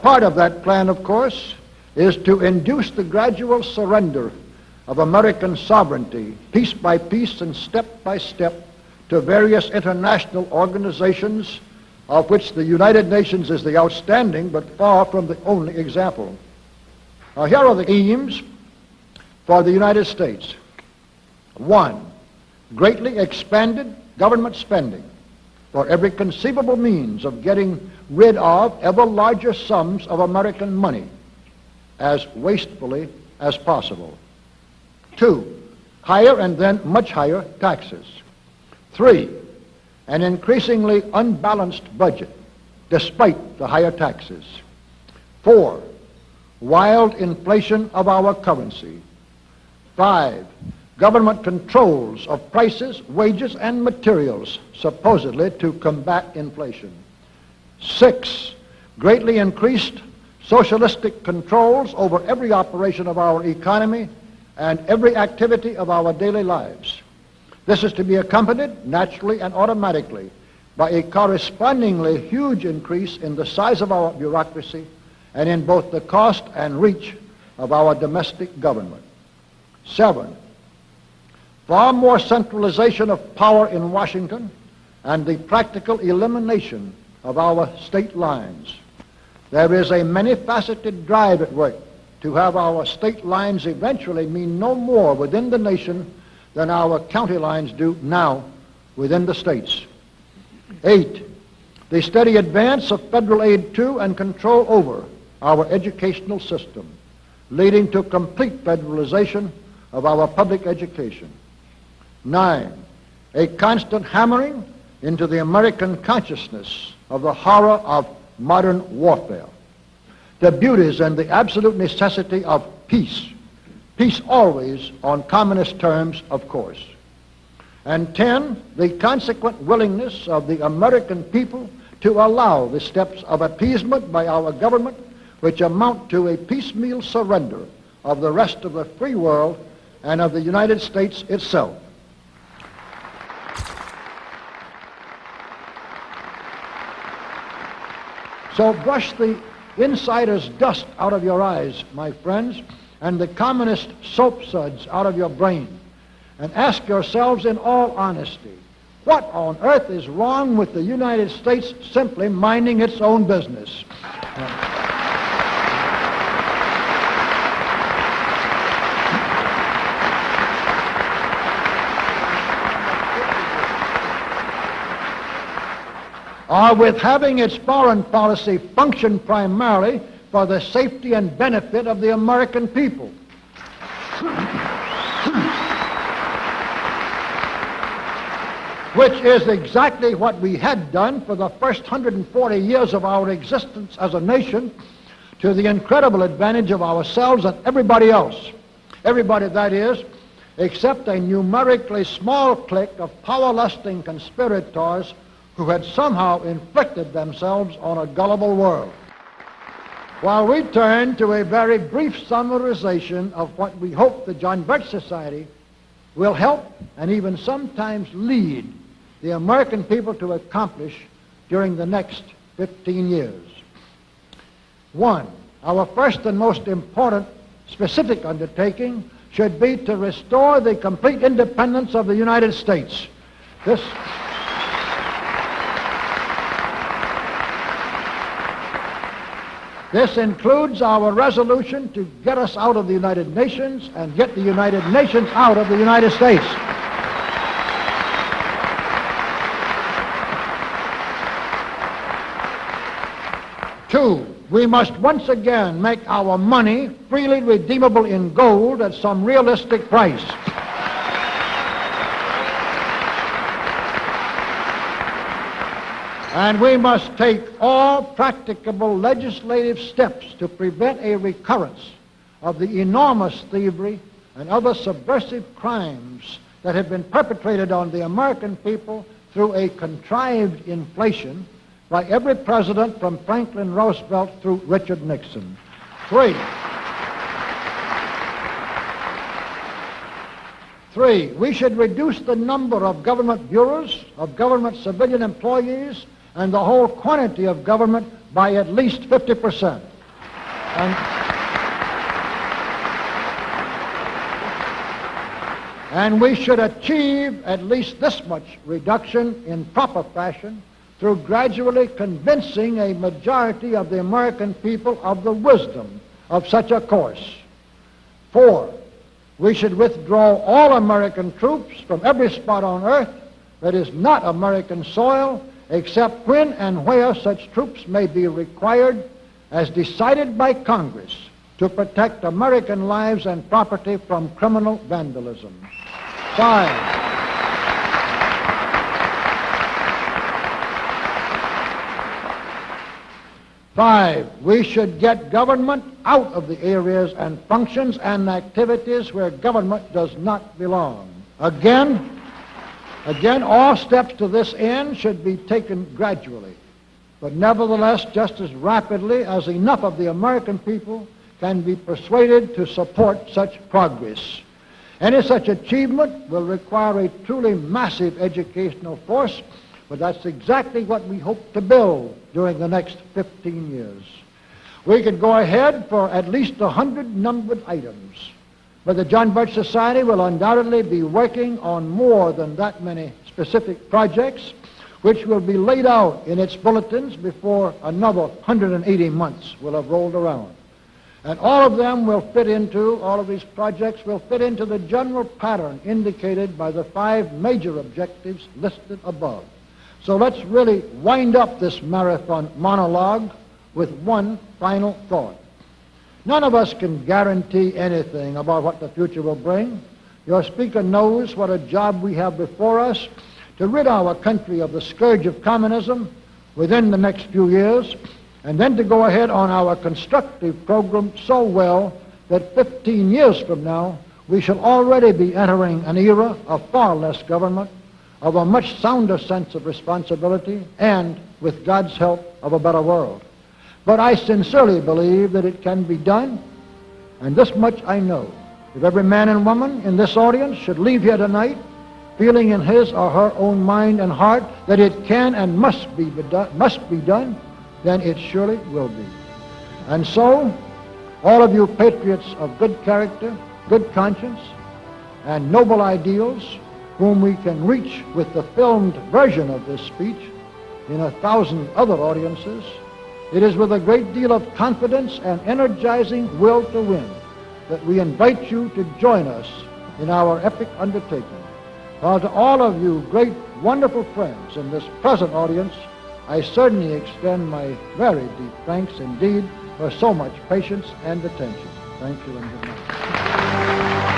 part of that plan, of course, is to induce the gradual surrender of American sovereignty, piece by piece and step by step, to various international organizations, of which the United Nations is the outstanding but far from the only example. Now, here are the aims for the United States. 1, greatly expanded government spending for every conceivable means of getting rid of ever larger sums of American money as wastefully as possible. 2, higher and then much higher taxes. 3, an increasingly unbalanced budget despite the higher taxes. 4, wild inflation of our currency. 5, government controls of prices, wages, and materials, supposedly to combat inflation. 6, greatly increased socialistic controls over every operation of our economy and every activity of our daily lives. This is to be accompanied naturally and automatically by a correspondingly huge increase in the size of our bureaucracy and in both the cost and reach of our domestic government. 7, far more centralization of power in Washington and the practical elimination of our state lines. There is a many-faceted drive at work to have our state lines eventually mean no more within the nation than our county lines do now within the states. 8, the steady advance of federal aid to and control over our educational system, leading to complete federalization of our public education. 9, a constant hammering into the American consciousness of the horror of modern warfare, the beauties and the absolute necessity of peace. Peace always on communist terms, of course. And 10, the consequent willingness of the American people to allow the steps of appeasement by our government which amount to a piecemeal surrender of the rest of the free world and of the United States itself. So brush the insider's dust out of your eyes, my friends, and the communist soap suds out of your brain, and ask yourselves in all honesty, what on earth is wrong with the United States simply minding its own business? Or with having its foreign policy function primarily for the safety and benefit of the American people. Which is exactly what we had done for the first 140 years of our existence as a nation, to the incredible advantage of ourselves and everybody else. Everybody, that is, except a numerically small clique of power-lusting conspirators who had somehow inflicted themselves on a gullible world. While we turn to a very brief summarization of what we hope the John Birch Society will help and even sometimes lead the American people to accomplish during the next 15 years. 1, our first and most important specific undertaking should be to restore the complete independence of the United States. This includes our resolution to get us out of the United Nations and get the United Nations out of the United States. 2, we must once again make our money freely redeemable in gold at some realistic price. And we must take all practicable legislative steps to prevent a recurrence of the enormous thievery and other subversive crimes that have been perpetrated on the American people through a contrived inflation by every president from Franklin Roosevelt through Richard Nixon. 3, we should reduce the number of government bureaus, of government civilian employees, and the whole quantity of government by at least 50%. And we should achieve at least this much reduction in proper fashion through gradually convincing a majority of the American people of the wisdom of such a course. 4, we should withdraw all American troops from every spot on earth that is not American soil, except when and where such troops may be required as decided by Congress to protect American lives and property from criminal vandalism. 5, we should get government out of the areas and functions and activities where government does not belong. Again, all steps to this end should be taken gradually, but nevertheless just as rapidly as enough of the American people can be persuaded to support such progress. Any such achievement will require a truly massive educational force, but that's exactly what we hope to build during the next 15 years. We could go ahead for at least 100 numbered items, but the John Birch Society will undoubtedly be working on more than that many specific projects, which will be laid out in its bulletins before another 180 months will have rolled around. And all of these projects will fit into the general pattern indicated by the 5 major objectives listed above. So let's really wind up this marathon monologue with one final thought. None of us can guarantee anything about what the future will bring. Your speaker knows what a job we have before us to rid our country of the scourge of communism within the next few years, and then to go ahead on our constructive program so well that 15 years from now we shall already be entering an era of far less government, of a much sounder sense of responsibility, and, with God's help, of a better world. But I sincerely believe that it can be done, and this much I know. If every man and woman in this audience should leave here tonight feeling in his or her own mind and heart that it can and must be done, then it surely will be. And so, all of you patriots of good character, good conscience, and noble ideals, whom we can reach with the filmed version of this speech in 1,000 other audiences, it is with a great deal of confidence and energizing will to win that we invite you to join us in our epic undertaking. While to all of you great, wonderful friends in this present audience, I certainly extend my very deep thanks indeed for so much patience and attention. Thank you and good night.